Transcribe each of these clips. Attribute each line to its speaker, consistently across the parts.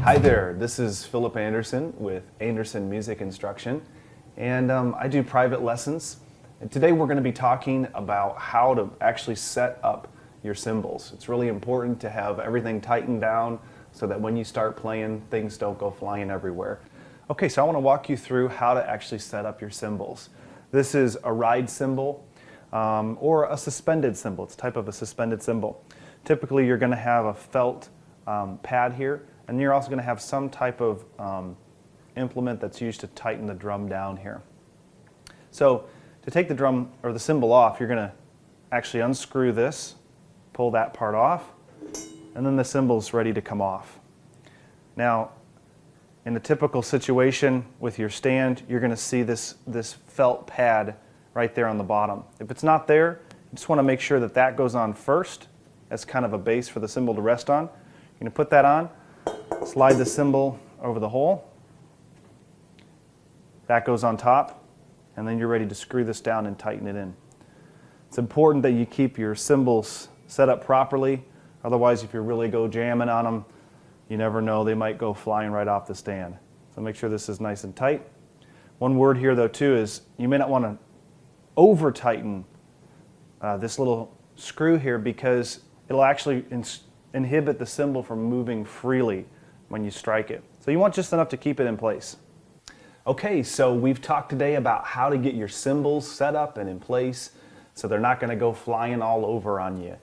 Speaker 1: Hi there, this is Philip Anderson with Anderson Music Instruction, and I do private lessons. And today we're going to be talking about how to actually set up your cymbals. It's really important to have everything tightened down so that when you start playing, things don't go flying everywhere. Okay, so I want to walk you through how to actually set up your cymbals. This is a ride cymbal or a suspended cymbal. It's a type of a suspended cymbal. Typically you're going to have a felt pad here, and you're also going to have some type of implement that's used to tighten the drum down here. So to take the drum or the cymbal off, you're going to actually unscrew this, pull that part off, and then the cymbal's ready to come off. Now, in a typical situation with your stand, you're going to see this felt pad right there on the bottom. If it's not there, you just want to make sure that that goes on first as kind of a base for the cymbal to rest on. You're going to put that on, slide the cymbal over the hole, that goes on top, and then you're ready to screw this down and tighten it in. It's important that you keep your cymbals set up properly, otherwise if you really go jamming on them, you never know, they might go flying right off the stand. So make sure this is nice and tight. One word here though too is you may not want to over tighten this little screw here, because it'll actually inhibit the cymbal from moving freely when you strike it. So you want just enough to keep it in place. Okay, so we've talked today about how to get your cymbals set up and in place so they're not going to go flying all over on you.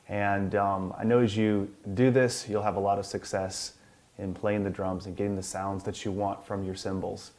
Speaker 1: And I know as you do this, you'll have a lot of success in playing the drums and getting the sounds that you want from your cymbals.